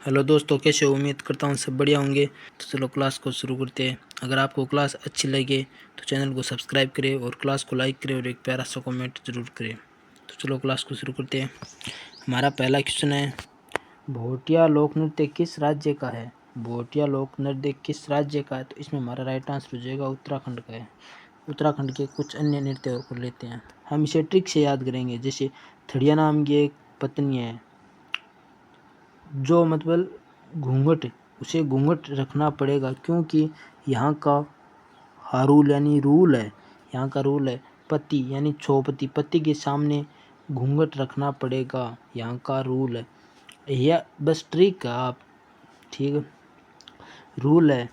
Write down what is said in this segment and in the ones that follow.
Hello दोस्तों, कैसे हो? उम्मीद करता हूँ सब बढ़िया होंगे। तो चलो क्लास को शुरू करते हैं। अगर आपको क्लास अच्छी लगे तो चैनल को सब्सक्राइब करें और क्लास को लाइक करें और एक प्यारा सा कमेंट ज़रूर करें। तो चलो क्लास को शुरू करते हैं। हमारा पहला क्वेश्चन है, भोटिया लोक नृत्य किस राज्य का है? भोटिया लोक नृत्य किस राज्य का है? तो इसमें हमारा राइट आंसर हो जाएगा उत्तराखंड का है। उत्तराखंड के कुछ अन्य नृत्य और कर लेते हैं। हम इसे ट्रिक से याद करेंगे। जैसे थड़िया नाम की एक पत्नी है, जो मतलब घूंघट, उसे घूंघट रखना पड़ेगा, क्योंकि यहाँ का हारूल यानी रूल है, यहाँ का रूल है पति यानी छौपति, पति के सामने घूंघट रखना पड़ेगा, यहाँ का रूल है। यह बस ट्रिक है, आप ठीक है, रूल है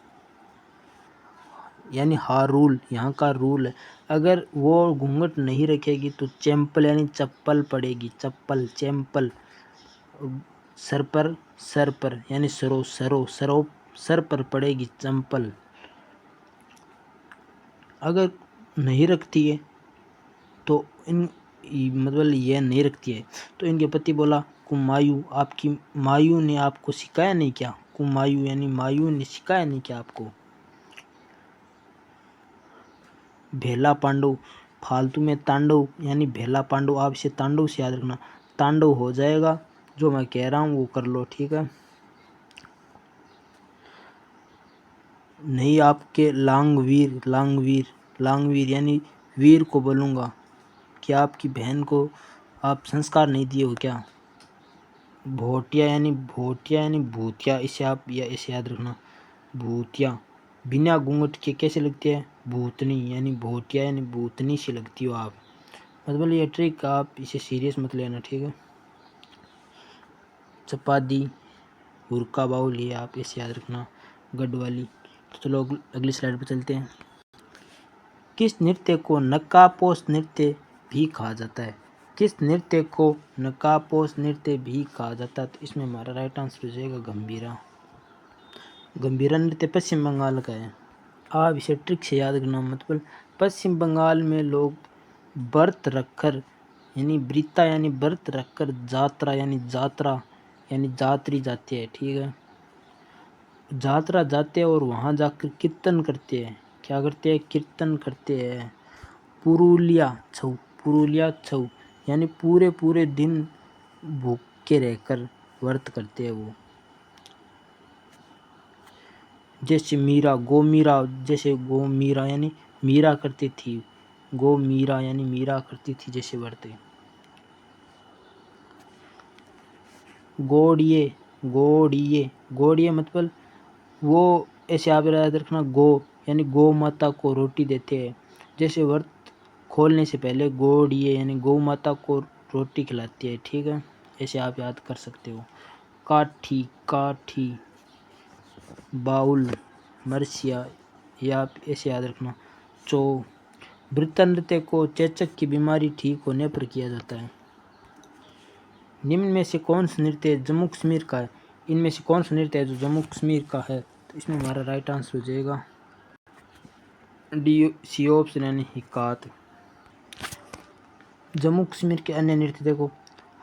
यानी हारूल, यहाँ का रूल है। अगर वो घूंघट नहीं रखेगी तो चैंपल यानी चप्पल पड़ेगी, चप्पल चैंपल। सर पर यानी सर पर पड़ेगी चंपल। अगर नहीं रखती है तो मतलब ये नहीं रखती है तो इनके पति बोला, कुमायूं, आपकी मायू ने आपको सिखाया नहीं क्या? कुमायूं यानी मायू ने सिखाया नहीं क्या आपको? भेला पांडव, फालतू में तांडव यानी भेला पांडव, आप इसे तांडव से याद रखना। तांडव हो जाएगा, जो मैं कह रहा हूँ वो कर लो, ठीक है। नहीं आपके लांगवीर, लांगवीर यानी वीर को बोलूँगा कि आपकी बहन को आप संस्कार नहीं दिए हो क्या? भोटिया यानी भूतिया, इसे आप या इसे याद रखना, भूतिया। बिना घूंघट के कैसे लगती है? भूतनी, यानी भोटिया यानी भूतनी से लगती हो आप। मतलब ये ट्रिक, आप इसे सीरियस मत लेना, ठीक है। चपादी, हुरका बाउल, ये आप इसे याद रखना, गढ़वाली। तो चलो अगली स्लाइड पर चलते हैं। किस नृत्य को नकाबपोश नृत्य भी कहा जाता है? किस नृत्य को नकाबपोश नृत्य भी कहा जाता है? तो इसमें हमारा राइट आंसर हो जाएगा गंभीरा। गंभीरा नृत्य पश्चिम बंगाल का है। आप इसे ट्रिक से याद करना। मतलब पश्चिम बंगाल में लोग व्रत रखकर यानी ब्रीता यानी व्रत रखकर जात्रा यानी जातरी जाते हैं, ठीक है। जात्रा जाते हैं और वहाँ जाकर कीर्तन करते हैं। क्या करते हैं? कीर्तन करते हैं। पुरुलिया छऊ यानी पूरे पूरे दिन भूखे रहकर व्रत करते हैं वो। जैसे गो मीरा यानी मीरा करती थी, गो मीरा यानी मीरा करती थी जैसे व्रत। गोड़िए मतलब वो, ऐसे आप याद रखना, गो यानी गौ माता को रोटी देते हैं। जैसे व्रत खोलने से पहले गोड़िए यानी गौ माता को रोटी खिलाती है, ठीक है। ऐसे आप याद कर सकते हो। काठी, बाउल, मरसिया, ये आप ऐसे याद रखना। वृत्ता नृत्य को चेचक की बीमारी ठीक होने पर किया जाता है। निम्न में से कौन सा नृत्य जम्मू कश्मीर का है? इनमें से कौन सा नृत्य है जो जम्मू कश्मीर का है? तो इसमें हमारा राइट आंसर हो जाएगा डी, सी ऑप्शन यानी हिकात। जम्मू कश्मीर के अन्य नृत्य देखो,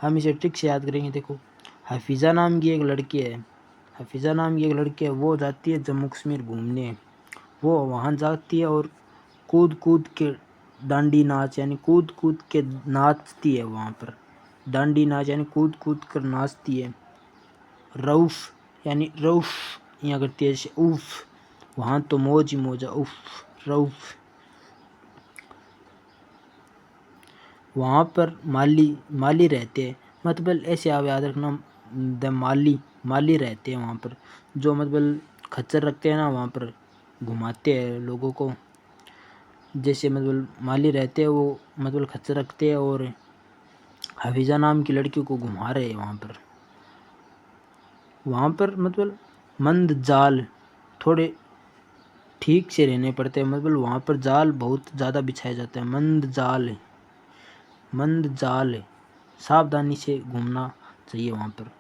हम इसे ट्रिक से याद करेंगे। देखो, हफीज़ा नाम की एक लड़की है, वो जाती है जम्मू कश्मीर घूमने। वो वहाँ जाती है और कूद कूद के डांडी नाच यानी कूद कूद के नाचती है वहाँ पर। डांडी नाच यानी कूद कूद कर नाचती है। रऊफ यहाँ करती है, जैसे उफ, वहाँ तो मौज ही मौज है, उफ रऊफ। वहाँ पर माली रहते हैं, मतलब ऐसे आप याद रखना, माली रहते हैं वहाँ पर, जो मतलब खच्चर रखते हैं ना, वहाँ पर घुमाते हैं लोगों को। जैसे मतलब माली रहते हैं, वो मतलब खच्चर रखते हैं और हफीज़ा नाम की लड़की को घुमा रहे हैं वहाँ पर मतलब मंद जाल थोड़े ठीक से रहने पड़ते हैं। मतलब वहाँ पर जाल बहुत ज़्यादा बिछाया जाता है। मंद जाल है, सावधानी से घूमना चाहिए वहाँ पर।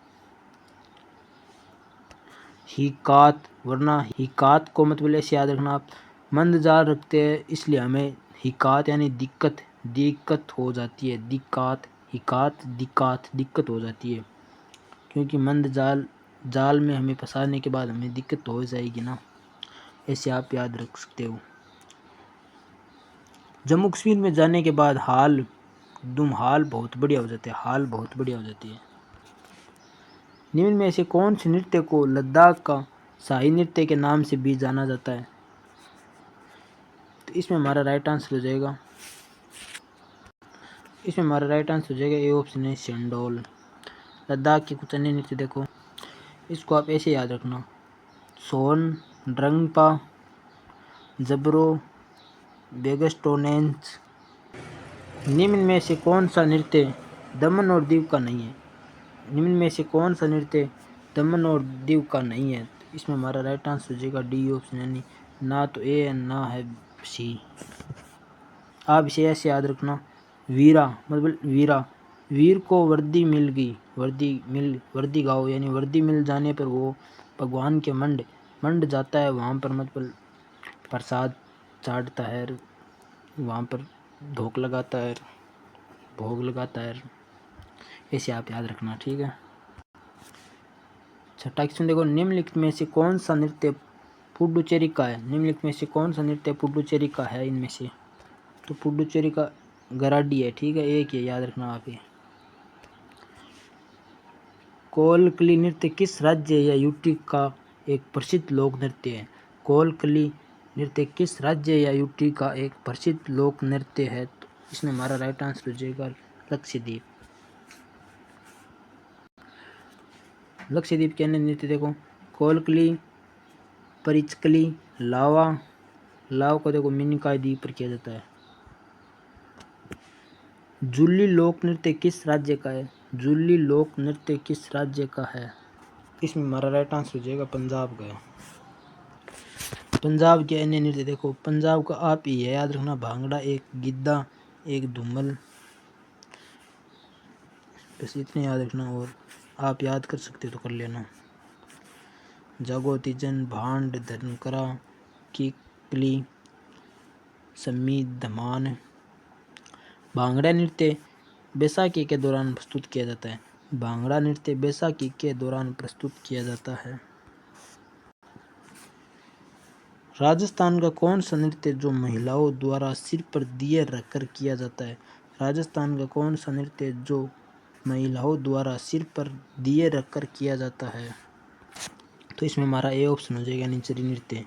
हिकात को मतलब ऐसे याद रखना, आप मंद जाल रखते हैं इसलिए हमें हिकात यानी दिक्कत हो जाती है। दिक्कत हो जाती है, क्योंकि मंद जाल जाल में हमें फंसाने के बाद हमें दिक्कत तो हो जाएगी ना, ऐसे आप याद रख सकते हो। जम्मू कश्मीर में जाने के बाद हाल बहुत बढ़िया हो जाते हैं, हाल बहुत बढ़िया हो जाती है। निम्न में से कौन से नृत्य को लद्दाख का शाही नृत्य के नाम से भी जाना जाता है? तो इसमें हमारा राइट आंसर हो जाएगा ए ऑप्शन है शेंडोल। लद्दाख के कुछ अन्य नृत्य देखो, इसको आप ऐसे याद रखना, सोन, ड्रंगपा, जबरो, बेगस्टोनेंस। निम्न में से कौन सा नृत्य दमन और दीव का नहीं है? निम्न में से कौन सा नृत्य दमन और दीव का नहीं है? तो इसमें हमारा राइट आंसर हो जाएगा डी ऑप्शन, यानी ना तो ए है ना है सी। आप इसे ऐसे याद रखना, वीरा मतलब वीर को वर्दी मिल गई, वर्दी गाओ, यानी वर्दी मिल जाने पर वो भगवान के मंड जाता है, वहाँ पर मतलब प्रसाद चाटता है, वहाँ पर भोग लगाता है। ऐसे आप याद रखना, ठीक है। छठा क्वेश्चन देखो, निम्नलिखित में से कौन सा नृत्य पुडुचेरी का है? निम्नलिखित में से कौन सा नृत्य पुडुचेरी का है इनमें से? तो पुडुचेरी का गराडी है, ठीक है, एक ये याद रखना आप। ये कोलकली नृत्य किस राज्य या यूटी का एक प्रसिद्ध लोक नृत्य है? कोलकली नृत्य किस राज्य या यूटी का एक प्रसिद्ध लोक नृत्य है? तो इसमें हमारा राइट आंसर हो जाएगा लक्षद्वीप। लक्षद्वीप के अन्य नृत्य देखो, कोलकली, परिचकली, लाव को देखो मिनिकॉय द्वीप पर किया जाता है। जुल्ली लोक नृत्य किस राज्य का है? जुल्ली लोक नृत्य किस राज्य का है? इसमें हमारा राइट आंसर हो जाएगा पंजाब का। पंजाब के अन्य नृत्य देखो, पंजाब का आप ये याद रखना, भांगड़ा, एक गिद्धा, एक धूमल, बस इतने याद रखना, और आप याद कर सकते हो तो कर लेना। जागो, तिजन, भांड, धनकरा, किकली, सम्मी, धमान। भांगड़ा नृत्य बैसाखी के दौरान प्रस्तुत किया जाता है। भांगड़ा नृत्य बैसाखी के दौरान प्रस्तुत किया जाता है। राजस्थान का कौन सा नृत्य जो महिलाओं द्वारा सिर पर दिए रखकर किया जाता है? राजस्थान का कौन सा नृत्य जो महिलाओं द्वारा सिर पर दिए रखकर किया जाता है? तो इसमें हमारा ए ऑप्शन हो जाएगा निचरी नृत्य।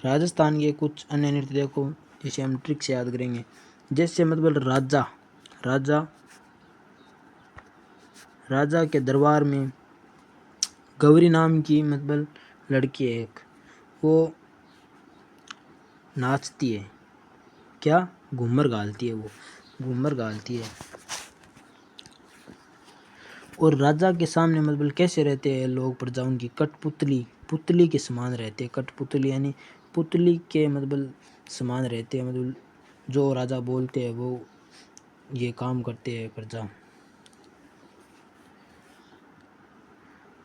राजस्थान के कुछ अन्य नृत्य देखो, जिसे हम ट्रिक से याद करेंगे, जैसे मतलब राजा के दरबार में गौरी नाम की मतलब लड़की है एक, वो नाचती है, क्या घूमर गालती है, वो घूमर गालती है। और राजा के सामने मतलब कैसे रहते हैं लोग, प्रजा उनकी पुतली के समान रहते हैं। कठपुतली यानी पुतली के मतलब समान रहते हैं, मतलब जो राजा बोलते हैं वो ये काम करते हैं प्रजा।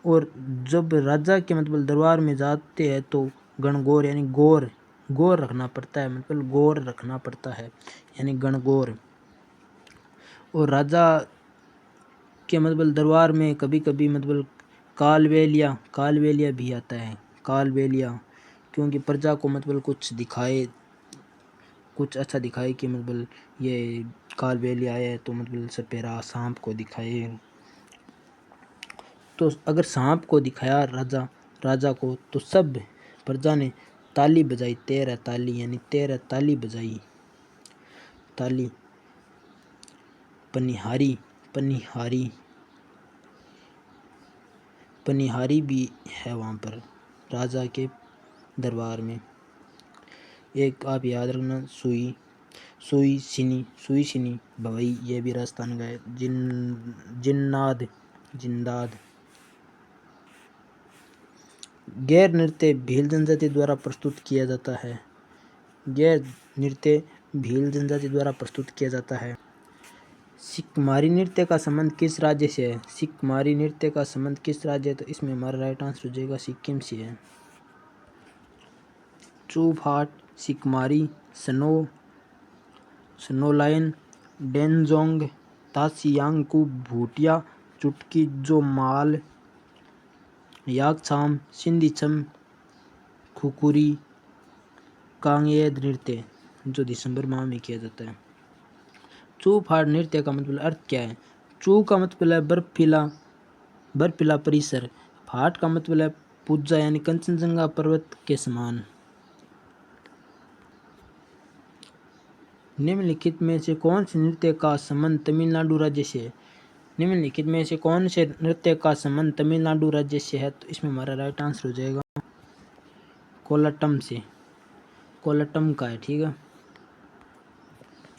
और जब राजा के मतलब दरबार में जाते हैं तो गणगौर यानी गौर रखना पड़ता है, मतलब गौर रखना पड़ता है, यानी गणगौर। और राजा के मतलब दरबार में कभी कभी मतलब कालवेलिया भी आता है, कालवेलिया, क्योंकि प्रजा को मतलब कुछ अच्छा दिखाए कि मतलब ये कालवेलिया आया है, तो मतलब सपेरा सांप को दिखाए। तो अगर सांप को दिखाया राजा को, तो सब प्रजा ने ताली बजाई, 13 ताली, यानी 13 ताली बजाई। ताली पनिहारी भी है वहाँ पर राजा के दरबार में। एक आप याद रखना, सुई सिनी भवई, ये भी राजस्थान का है। जिंदाद। गैर नृत्य भील जनजाति द्वारा प्रस्तुत किया जाता है। गैर नृत्य भील जनजाति द्वारा प्रस्तुत किया जाता है। सिक्मारी नृत्य का संबंध किस राज्य से है? सिक्मारी नृत्य का संबंध किस राज्य है? तो इसमें हमारा राइट आंसर हो जाएगा सिक्किम से है। चूफाट, सिक्मारी, स्नो लायन, डेनजोंग, तासियांगकू, भूटिया, चुटकी जो माल, याकछाम, सिंधी छम, खुकुरी, कांगेद नृत्य जो दिसंबर माह में किया जाता है। चू फाड़ नृत्य का मतलब अर्थ क्या है? चू का मतलब है बर्फीला परिसर, फाट का मतलब है पूजा यानी कंचनजंगा पर्वत के समान। निम्नलिखित में से कौन से नृत्य का संबंध तमिलनाडु राज्य से है? निम्नलिखित में से कौन से नृत्य का संबंध तमिलनाडु राज्य से है? तो इसमें हमारा राइट आंसर हो जाएगा कोलाटम से, कोलाटम का है। ठीक है,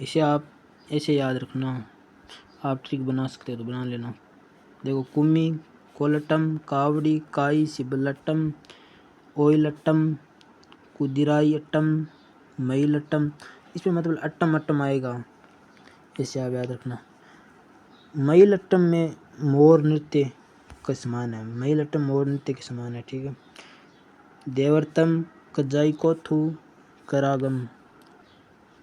इसे आप ऐसे याद रखना, आप ट्रिक बना सकते हो तो बना लेना। देखो, कुम्मी, कोलाटम, कावड़ी, काई, सिबलट्टम, ओयलट्टम, कुदिराई अट्टम, मयिलट्टम, इसमें मतलब अट्टम अट्टम आएगा, इसे आप याद रखना। मयिलट्टम में मोर नृत्य के समान है, मयिलट्टम मोर नृत्य के समान है। ठीक है, देवर्तम, कजाईकोथु, करागम।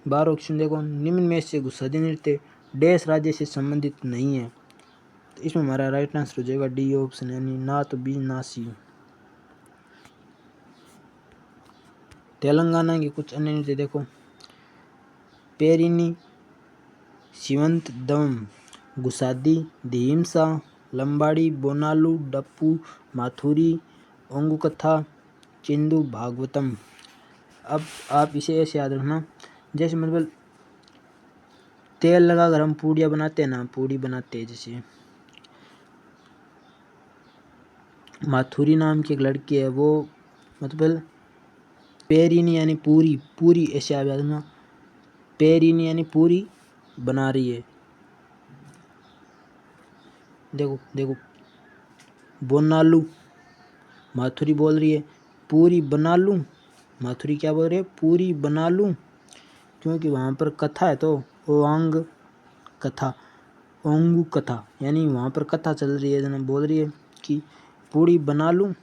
12 ऑप्शन देखो, निम्न में से गुस्सादी नृत्य डैश राज्य से संबंधित नहीं है, तो इसमें हमारा राइट आंसर हो जाएगा डी ऑप्शन, यानी ना तो बी ना सी। तेलंगाना के कुछ अन्य नृत्य देखो, पेरिनी, शिवंत दम, गुसादी, धीमसा, लंबाड़ी, बोनालू, डप्पू, माथुरी, ओंगू कथा, चिंदू, भागवतम। अब आप इसे ऐसे याद रखना, जैसे मतलब तेल लगाकर हम पूड़ियाँ बनाते हैं ना, पूड़ी बनाते हैं, जैसे माथुरी नाम की एक लड़की है, वो मतलब पेरिनी यानी पूरी, पूरी ऐसे आप याद रखना, पेरिनी यानी पूरी बना रही है। देखो देखो, बोनालू, माथुरी बोल रही है पूरी बना लूँ, माथुरी क्या बोल रही है? पूरी बना लूँ, क्योंकि वहाँ पर कथा है, तो ओंग कथा, ओंगू कथा, यानी वहाँ पर कथा चल रही है, जना बोल रही है कि पूरी बना लूँ।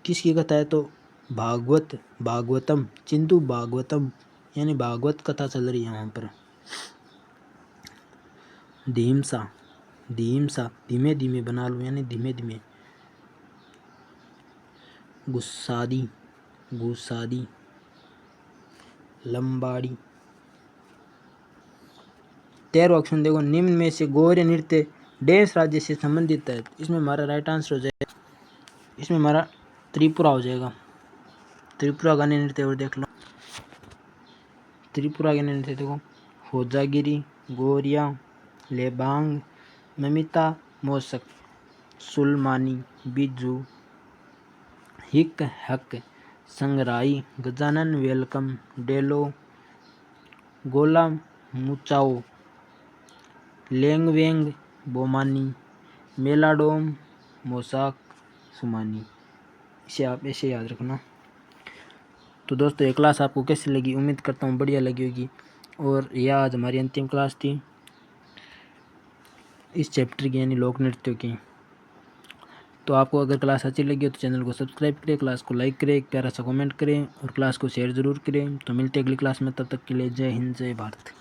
किसकी कथा है? तो भागवतम, चिंतु भागवतम, यानी भागवत कथा चल रही है वहाँ पर। धीमसा, धीमे धीमे बना लूँ, यानी धीमे धीमे। गुस्सादी, लंबाड़ी। 13वां ऑप्शन देखो, निम्न में से गौर नृत्य डैश राज्य से संबंधित है, इसमें हमारा राइट आंसर हो जाएगा, इसमें हमारा त्रिपुरा हो जाएगा। त्रिपुरा का नृत्य और देख लो, त्रिपुरा के नृत्य देखो, होजागिरी, गोरिया, लेबांग, ममिता, मोसक, सुलमानी, बिजू, हिक हक, संगराई, गजानन, वेलकम, डेलो, गोला मुचाओ, लेंगवेंग, बोमानी, मेलाडोम, मोसाक, सुमानी। इसे आप ऐसे याद रखना। तो दोस्तों, ये क्लास आपको कैसी लगी? उम्मीद करता हूँ बढ़िया लगी होगी, और यह आज हमारी अंतिम क्लास थी इस चैप्टर की, यानी लोक नृत्यों की। तो आपको अगर क्लास अच्छी लगी हो तो चैनल को सब्सक्राइब करें, क्लास को लाइक करें, एक प्यारा सा कमेंट करें और क्लास को शेयर ज़रूर करें। तो मिलते हैं अगली क्लास में, तब तक के लिए जय हिंद, जय भारत।